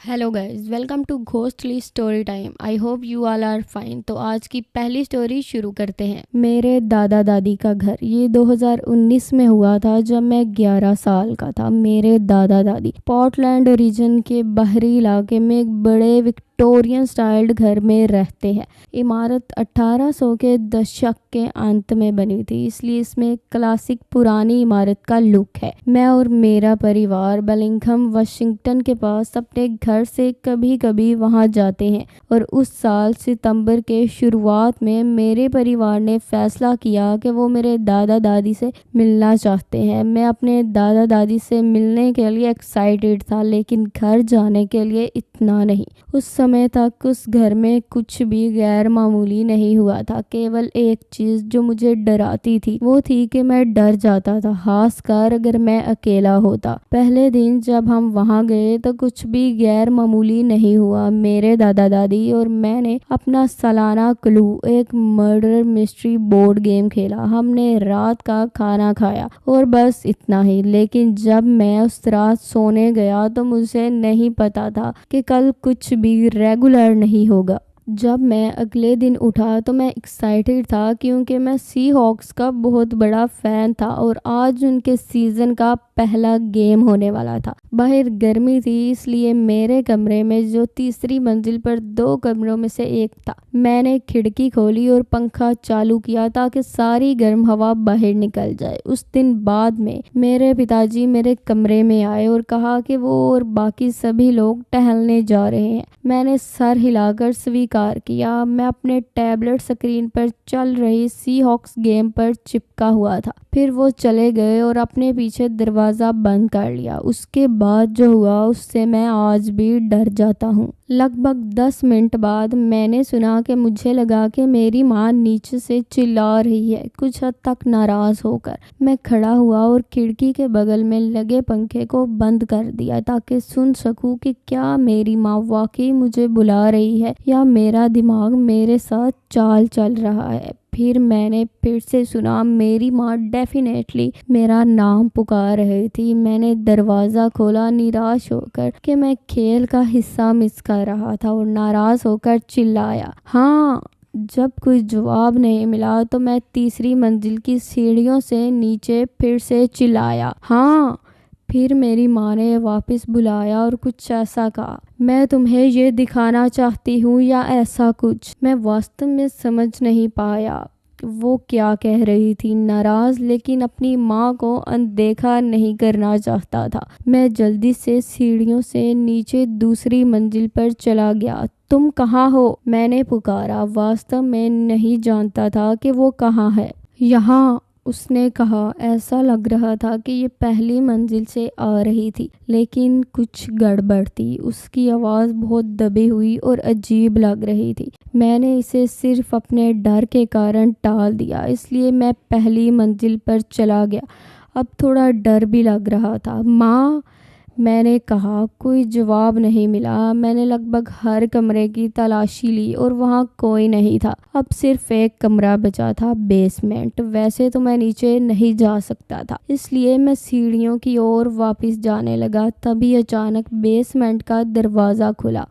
Hello guys, welcome to ghostly story time. I hope you all are fine. तो आज की पहली story शुरू करते हैं। मेरे दादा दादी का घर ये 2019 में हुआ था, जब मैं 11 साल का था। मेरे दादा दादी पोर्टलैंड रीजन के बाहरी इलाके में एक बड़े विक्टोरियन स्टाइल्ड घर में रहते हैं। इमारत 1800 के दशक के अंत में बनी थी, इसलिए इसमें क्लासिक पुरानी इमारत का लुक है। मैं और मेरा परिवार बेलिंघम वाशिंगटन के पास अपने घर से कभी कभी वहां जाते हैं, और उस साल सितंबर के शुरुआत में मेरे परिवार ने फैसला किया कि वो मेरे दादा दादी से मिलना चाहते हैं। मैं अपने दादा दादी से मिलने के लिए एक्साइटेड था, लेकिन घर जाने के लिए इतना नहीं। उस समय तक उस घर में कुछ भी गैर मामूली नहीं हुआ था। केवल एक चीज जो मुझे डराती थी वो थी कि मैं डर जाता था, खासकर अगर मैं अकेला होता। पहले दिन जब हम वहां गए तो कुछ भी गैर मामूली नहीं हुआ। मेरे दादा दादी और मैंने अपना सालाना क्लू, एक मर्डर मिस्ट्री बोर्ड गेम खेला। हमने रात का खाना खाया और बस इतना ही। लेकिन जब मैं उस रात सोने गया तो मुझे नहीं पता था कि कल कुछ भी रेगुलर नहीं होगा। जब मैं अगले दिन उठा तो मैं एक्साइटेड था, क्योंकि मैं सी हॉक्स का बहुत बड़ा फैन था और आज उनके सीजन का पहला गेम होने वाला था। बाहर गर्मी थी, इसलिए मेरे कमरे में, जो तीसरी मंजिल पर 2 कमरों में से एक था, मैंने खिड़की खोली और पंखा चालू किया ताकि सारी गर्म हवा बाहर निकल जाए। उस दिन बाद में मेरे पिताजी मेरे कमरे में आए और कहा कि वो और बाकी सभी लोग टहलने जा रहे हैं। मैंने सर हिलाकर स्वीकार किया। मैं अपने टैबलेट स्क्रीन पर चल रही सी हॉक्स गेम पर चिपका हुआ था। फिर वो चले गए और अपने पीछे दरवाज़ा बंद कर लिया। उसके बाद जो हुआ उससे मैं आज भी डर जाता हूँ। लगभग 10 मिनट बाद मैंने सुना कि मुझे लगा कि मेरी माँ नीचे से चिल्ला रही है, कुछ हद तक नाराज होकर। मैं खड़ा हुआ और खिड़की के बगल में लगे पंखे को बंद कर दिया ताकि सुन सकूं कि क्या मेरी माँ वाकई मुझे बुला रही है या मेरा दिमाग मेरे साथ चाल चल रहा है। फिर मैंने फिर से सुना, मेरी माँ डेफिनेटली मेरा नाम पुकार रही थी। मैंने दरवाज़ा खोला, निराश होकर कि मैं खेल का हिस्सा मिस कर रहा था, और नाराज़ होकर चिल्लाया, हाँ। जब कोई जवाब नहीं मिला तो मैं तीसरी मंजिल की सीढ़ियों से नीचे फिर से चिल्लाया, हाँ। फिर मेरी माँ ने वापस बुलाया और कुछ ऐसा कहा, मैं तुम्हें ये दिखाना चाहती हूँ या ऐसा कुछ। मैं वास्तव में समझ नहीं पाया वो क्या कह रही थी। नाराज, लेकिन अपनी माँ को अनदेखा नहीं करना चाहता था। मैं जल्दी से सीढ़ियों से नीचे दूसरी मंजिल पर चला गया। तुम कहाँ हो? मैंने पुकारा। वास्तव में नहीं जानता था कि वो कहाँ है। यहाँ, उसने कहा। ऐसा लग रहा था कि ये पहली मंजिल से आ रही थी, लेकिन कुछ गड़बड़ थी। उसकी आवाज़ बहुत दबी हुई और अजीब लग रही थी। मैंने इसे सिर्फ अपने डर के कारण टाल दिया, इसलिए मैं पहली मंजिल पर चला गया। अब थोड़ा डर भी लग रहा था। माँ, मैंने कहा। कोई जवाब नहीं मिला। मैंने लगभग हर कमरे की तलाशी ली और वहाँ कोई नहीं था। अब सिर्फ एक कमरा बचा था, बेसमेंट। वैसे तो मैं नीचे नहीं जा सकता था, इसलिए मैं सीढ़ियों की ओर वापस जाने लगा। तभी अचानक बेसमेंट का दरवाज़ा खुला।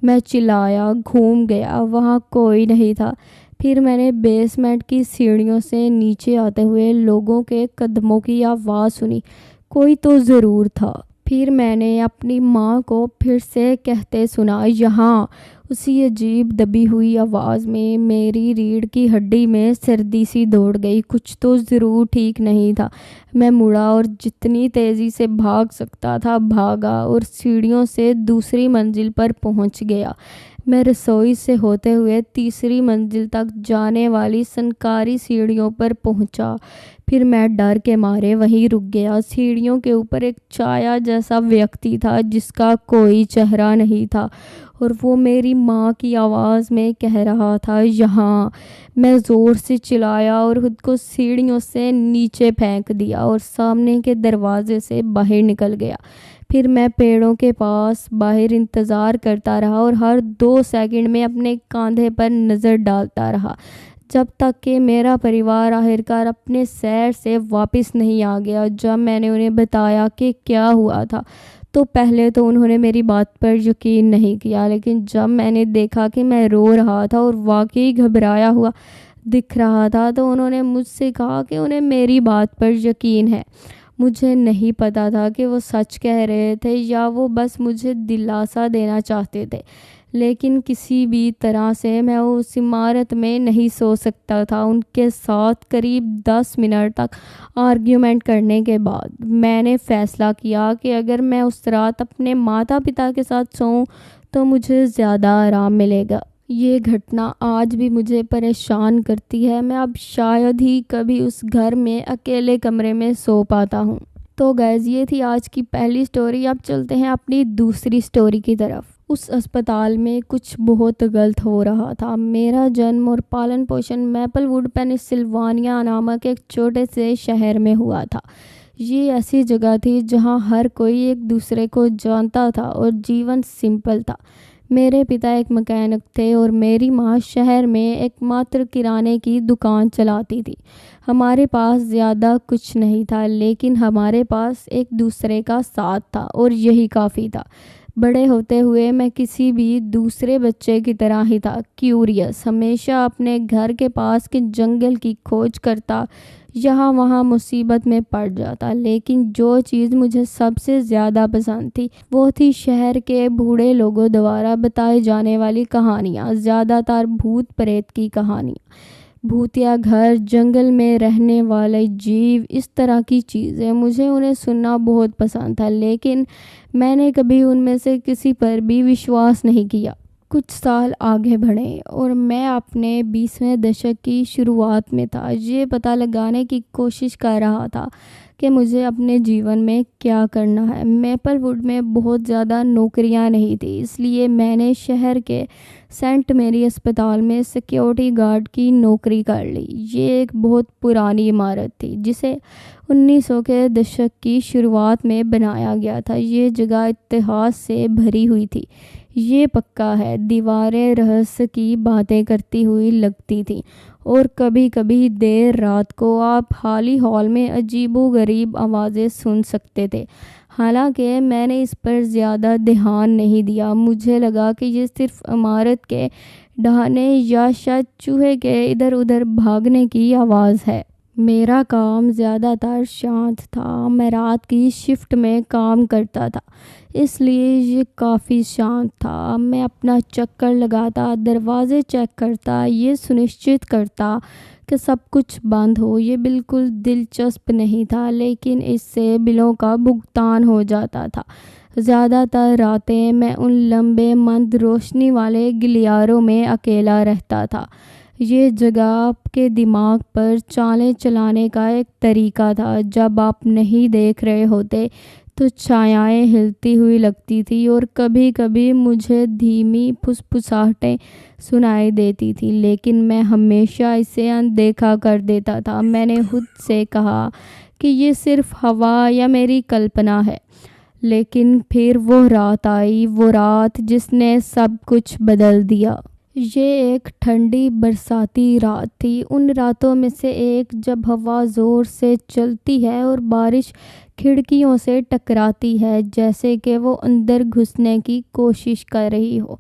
मैं चिल्लाया, घूम गया, वहाँ कोई नहीं था। फिर मैंने बेसमेंट की सीढ़ियों से नीचे आते हुए लोगों के कदमों की आवाज़ सुनी। कोई तो ज़रूर था। फिर मैंने अपनी माँ को फिर से कहते सुना, यहाँ। उसी अजीब दबी हुई आवाज़ में मेरी रीढ़ की हड्डी में सर्दी सी दौड़ गई। कुछ तो ज़रूर ठीक नहीं था। मैं मुड़ा और जितनी तेज़ी से भाग सकता था भागा, और सीढ़ियों से दूसरी मंजिल पर पहुंच गया। मैं रसोई से होते हुए तीसरी मंजिल तक जाने वाली संकारी सीढ़ियों पर पहुंचा। फिर मैं डर के मारे वहीं रुक गया। सीढ़ियों के ऊपर एक छाया जैसा व्यक्ति था, जिसका कोई चेहरा नहीं था, और वो मेरी माँ की आवाज़ में कह रहा था, यहाँ। मैं ज़ोर से चिल्लाया और खुद को सीढ़ियों से नीचे फेंक दिया और सामने के दरवाजे से बाहर निकल गया। फिर मैं पेड़ों के पास बाहर इंतज़ार करता रहा और हर 2 सेकंड में अपने कंधे पर नज़र डालता रहा, जब तक कि मेरा परिवार आखिरकार अपने सैर से वापस नहीं आ गया। जब मैंने उन्हें बताया कि क्या हुआ था, तो पहले तो उन्होंने मेरी बात पर यकीन नहीं किया, लेकिन जब मैंने देखा कि मैं रो रहा था और वाकई घबराया हुआ दिख रहा था, तो उन्होंने मुझसे कहा कि उन्हें मेरी बात पर यकीन है। मुझे नहीं पता था कि वो सच कह रहे थे या वो बस मुझे दिलासा देना चाहते थे, लेकिन किसी भी तरह से मैं उस इमारत में नहीं सो सकता था। उनके साथ करीब 10 मिनट तक आर्ग्यूमेंट करने के बाद मैंने फ़ैसला किया कि अगर मैं उस रात अपने माता पिता के साथ सोऊं तो मुझे ज़्यादा आराम मिलेगा। ये घटना आज भी मुझे परेशान करती है। मैं अब शायद ही कभी उस घर में अकेले कमरे में सो पाता हूँ। तो गाइज़, ये थी आज की पहली स्टोरी। अब चलते हैं अपनी दूसरी स्टोरी की तरफ। उस अस्पताल में कुछ बहुत गलत हो रहा था। मेरा जन्म और पालन पोषण मैपलवुड पेनिसिल्वानिया नामक एक छोटे से शहर में हुआ था। ये ऐसी जगह थी जहाँ हर कोई एक दूसरे को जानता था और जीवन सिंपल था। मेरे पिता एक मैकेनिक थे और मेरी माँ शहर में एकमात्र किराने की दुकान चलाती थी। हमारे पास ज़्यादा कुछ नहीं था, लेकिन हमारे पास एक दूसरे का साथ था और यही काफ़ी था। बड़े होते हुए मैं किसी भी दूसरे बच्चे की तरह ही था, क्यूरियस, हमेशा अपने घर के पास के जंगल की खोज करता, यहाँ वहाँ मुसीबत में पड़ जाता। लेकिन जो चीज़ मुझे सबसे ज़्यादा पसंद थी वो थी शहर के बूढ़े लोगों द्वारा बताई जाने वाली कहानियाँ, ज़्यादातर भूत प्रेत की कहानियाँ। भूतिया घर, जंगल में रहने वाले जीव, इस तरह की चीज़ें, मुझे उन्हें सुनना बहुत पसंद था, लेकिन मैंने कभी उनमें से किसी पर भी विश्वास नहीं किया। कुछ साल आगे बढ़े और मैं अपने 20वें दशक की शुरुआत में था। ये पता लगाने की कोशिश कर रहा था कि मुझे अपने जीवन में क्या करना है। मैपलवुड में बहुत ज़्यादा नौकरियां नहीं थी, इसलिए मैंने शहर के सेंट मेरी अस्पताल में सिक्योरिटी गार्ड की नौकरी कर ली। ये एक बहुत पुरानी इमारत थी जिसे 1900 के दशक की शुरुआत में बनाया गया था। ये जगह इतिहास से भरी हुई थी। ये पक्का है, दीवारें रहस्य की बातें करती हुई लगती थीं और कभी कभी देर रात को आप हाली हॉल में अजीबोगरीब आवाज़ें सुन सकते थे। हालांकि मैंने इस पर ज़्यादा ध्यान नहीं दिया। मुझे लगा कि ये सिर्फ इमारत के ढहने या शायद चूहे के इधर उधर भागने की आवाज़ है। मेरा काम ज़्यादातर शांत था। मैं रात की शिफ्ट में काम करता था, इसलिए ये काफ़ी शांत था। मैं अपना चक्कर लगाता, दरवाजे चेक करता, ये सुनिश्चित करता कि सब कुछ बंद हो। ये बिल्कुल दिलचस्प नहीं था, लेकिन इससे बिलों का भुगतान हो जाता था। ज़्यादातर रातें मैं उन लंबे मंद रोशनी वाले गलियारों में अकेला रहता था। ये जगह आपके दिमाग पर चालें चलाने का एक तरीका था। जब आप नहीं देख रहे होते तो छायाएं हिलती हुई लगती थी और कभी कभी मुझे धीमी फुसफुसाहटें सुनाई देती थी, लेकिन मैं हमेशा इसे अनदेखा कर देता था। मैंने खुद से कहा कि ये सिर्फ हवा या मेरी कल्पना है, लेकिन फिर वो रात आई, वो रात जिसने सब कुछ बदल दिया। ये एक ठंडी बरसाती रात थी, उन रातों में से एक जब हवा ज़ोर से चलती है और बारिश खिड़कियों से टकराती है, जैसे कि वो अंदर घुसने की कोशिश कर रही हो।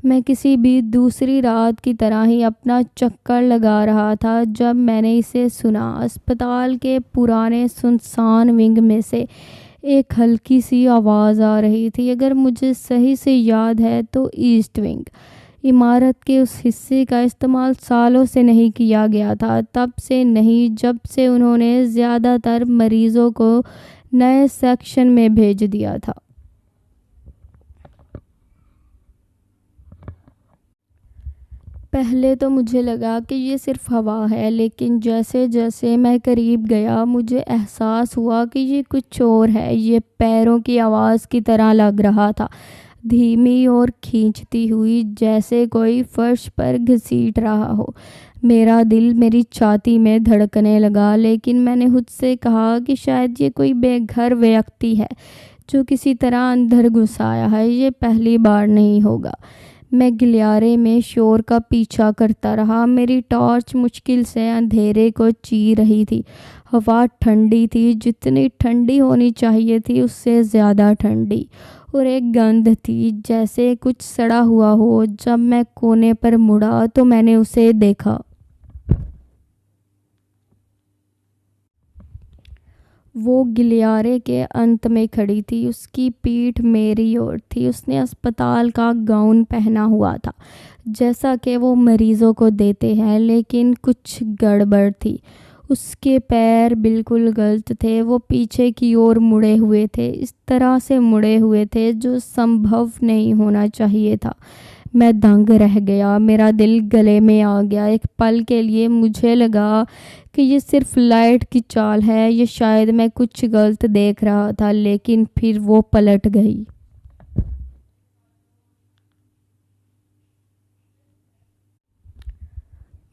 मैं किसी भी दूसरी रात की तरह ही अपना चक्कर लगा रहा था जब मैंने इसे सुना। अस्पताल के पुराने सुनसान विंग में से एक हल्की सी आवाज़ आ रही थी। अगर मुझे सही से याद है तो ईस्ट विंग इमारत के उस हिस्से का इस्तेमाल सालों से नहीं किया गया था। तब से नहीं जब से उन्होंने ज़्यादातर मरीज़ों को नए सेक्शन में भेज दिया था। पहले तो मुझे लगा कि ये सिर्फ हवा है, लेकिन जैसे जैसे मैं करीब गया मुझे एहसास हुआ कि ये कुछ और है। ये पैरों की आवाज़ की तरह लग रहा था, धीमी और खींचती हुई, जैसे कोई फर्श पर घसीट रहा हो। मेरा दिल मेरी छाती में धड़कने लगा, लेकिन मैंने खुद से कहा कि शायद ये कोई बेघर व्यक्ति है जो किसी तरह अंदर घुस आया है। ये पहली बार नहीं होगा। मैं गलियारे में शोर का पीछा करता रहा। मेरी टॉर्च मुश्किल से अंधेरे को ची रही थी। हवा ठंडी थी, जितनी ठंडी होनी चाहिए थी उससे ज़्यादा ठंडी, और एक गंध थी जैसे कुछ सड़ा हुआ हो। जब मैं कोने पर मुड़ा तो मैंने उसे देखा। वो गलियारे के अंत में खड़ी थी, उसकी पीठ मेरी ओर थी। उसने अस्पताल का गाउन पहना हुआ था जैसा कि वो मरीज़ों को देते हैं, लेकिन कुछ गड़बड़ थी। उसके पैर बिल्कुल गलत थे, वो पीछे की ओर मुड़े हुए थे, इस तरह से मुड़े हुए थे जो संभव नहीं होना चाहिए था। मैं दंग रह गया, मेरा दिल गले में आ गया। एक पल के लिए मुझे लगा कि ये सिर्फ लाइट की चाल है, ये शायद मैं कुछ गलत देख रहा था, लेकिन फिर वो पलट गई।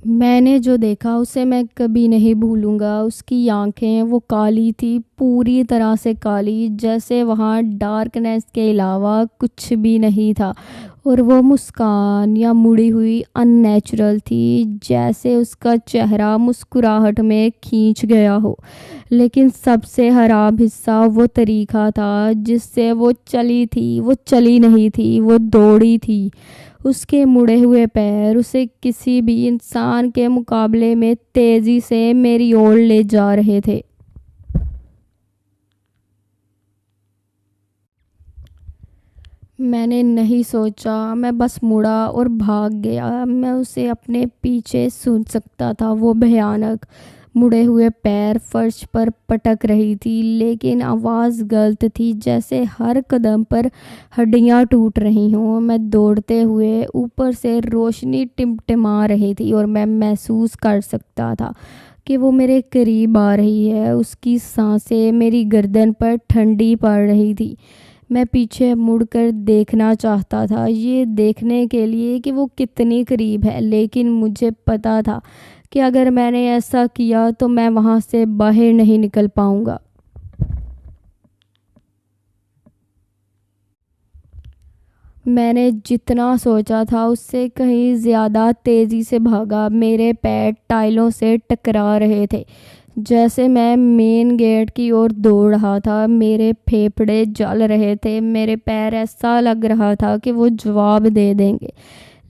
मैंने जो देखा उसे मैं कभी नहीं भूलूंगा। उसकी आंखें, वो काली थी, पूरी तरह से काली, जैसे वहाँ डार्कनेस के अलावा कुछ भी नहीं था। और वो मुस्कान या मुड़ी हुई अननेचुरल थी, जैसे उसका चेहरा मुस्कुराहट में खींच गया हो। लेकिन सबसे खराब हिस्सा वो तरीका था जिससे वो चली थी। वो चली नहीं थी, वो दौड़ी थी। उसके मुड़े हुए पैर उसे किसी भी इंसान के मुकाबले में तेजी से मेरी ओर ले जा रहे थे। मैंने नहीं सोचा, मैं बस मुड़ा और भाग गया। मैं उसे अपने पीछे सुन सकता था। वो भयानक मुड़े हुए पैर फर्श पर पटक रही थी, लेकिन आवाज़ गलत थी, जैसे हर कदम पर हड्डियां टूट रही हों। मैं दौड़ते हुए, ऊपर से रोशनी टिमटिमा रही थी और मैं महसूस कर सकता था कि वो मेरे करीब आ रही है। उसकी सांसें मेरी गर्दन पर ठंडी पड़ रही थी। मैं पीछे मुड़कर देखना चाहता था, ये देखने के लिए कि वो कितनी करीब है, लेकिन मुझे पता था कि अगर मैंने ऐसा किया तो मैं वहाँ से बाहर नहीं निकल पाऊँगा। मैंने जितना सोचा था उससे कहीं ज़्यादा तेज़ी से भागा। मेरे पैर टाइलों से टकरा रहे थे जैसे मैं मेन गेट की ओर दौड़ रहा था। मेरे फेफड़े जल रहे थे, मेरे पैर ऐसा लग रहा था कि वो जवाब दे देंगे,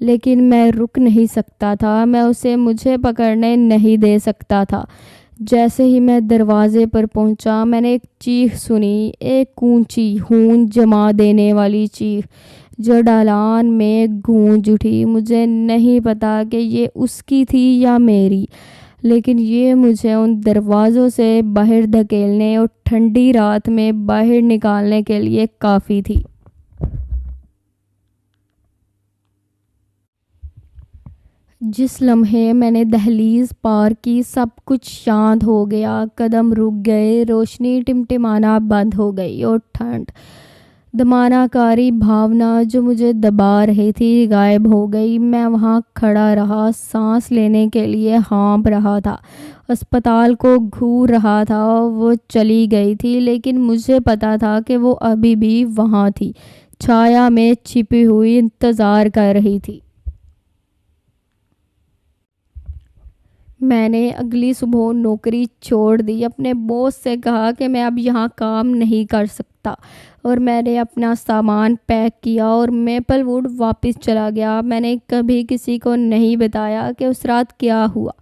लेकिन मैं रुक नहीं सकता था। मैं उसे मुझे पकड़ने नहीं दे सकता था। जैसे ही मैं दरवाजे पर पहुंचा, मैंने एक चीख सुनी, एक ऊंची हून जमा देने वाली चीख जो ढलान में गूंज उठी। मुझे नहीं पता कि ये उसकी थी या मेरी, लेकिन ये मुझे उन दरवाज़ों से बाहर धकेलने और ठंडी रात में बाहर निकालने के लिए काफ़ी थी। जिस लम्हे मैंने दहलीज पार की, सब कुछ शांत हो गया। कदम रुक गए, रोशनी टिमटिमाना बंद हो गई और ठंड, दमानाकारी भावना जो मुझे दबा रही थी, गायब हो गई। मैं वहाँ खड़ा रहा, सांस लेने के लिए हाँफ रहा था, अस्पताल को घूर रहा था। वो चली गई थी, लेकिन मुझे पता था कि वो अभी भी वहाँ थी, छाया में छिपी हुई, इंतज़ार कर रही थी। मैंने अगली सुबह नौकरी छोड़ दी, अपने बॉस से कहा कि मैं अब यहाँ काम नहीं कर सकता, और मैंने अपना सामान पैक किया और मेपलवुड वापस चला गया। मैंने कभी किसी को नहीं बताया कि उस रात क्या हुआ,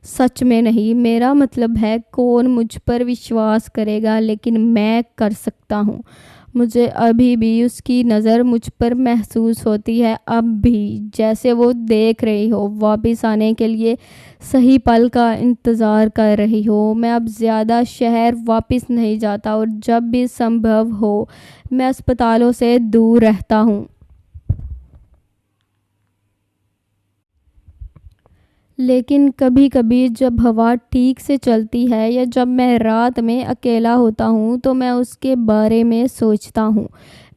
सच में नहीं। मेरा मतलब है, कौन मुझ पर विश्वास करेगा, लेकिन मैं कर सकता हूँ। मुझे अभी भी उसकी नज़र मुझ पर महसूस होती है, अब भी, जैसे वो देख रही हो, वापस आने के लिए सही पल का इंतज़ार कर रही हो। मैं अब ज़्यादा शहर वापस नहीं जाता, और जब भी संभव हो मैं अस्पतालों से दूर रहता हूँ। लेकिन कभी कभी जब हवा ठीक से चलती है या जब मैं रात में अकेला होता हूँ तो मैं उसके बारे में सोचता हूँ।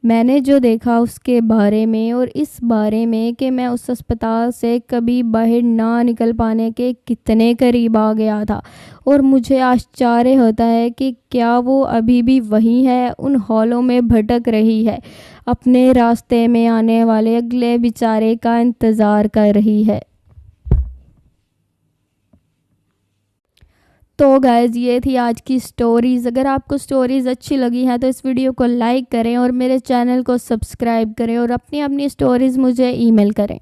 मैंने जो देखा उसके बारे में और इस बारे में कि मैं उस अस्पताल से कभी बाहर ना निकल पाने के कितने करीब आ गया था। और मुझे आश्चर्य होता है कि क्या वो अभी भी वही है, उन हॉलों में भटक रही है, अपने रास्ते में आने वाले अगले बेचारे का इंतज़ार कर रही है। तो गाइज़ ये थी आज की स्टोरीज़। अगर आपको स्टोरीज़ अच्छी लगी हैं तो इस वीडियो को लाइक करें और मेरे चैनल को सब्सक्राइब करें और अपनी अपनी स्टोरीज़ मुझे ईमेल करें।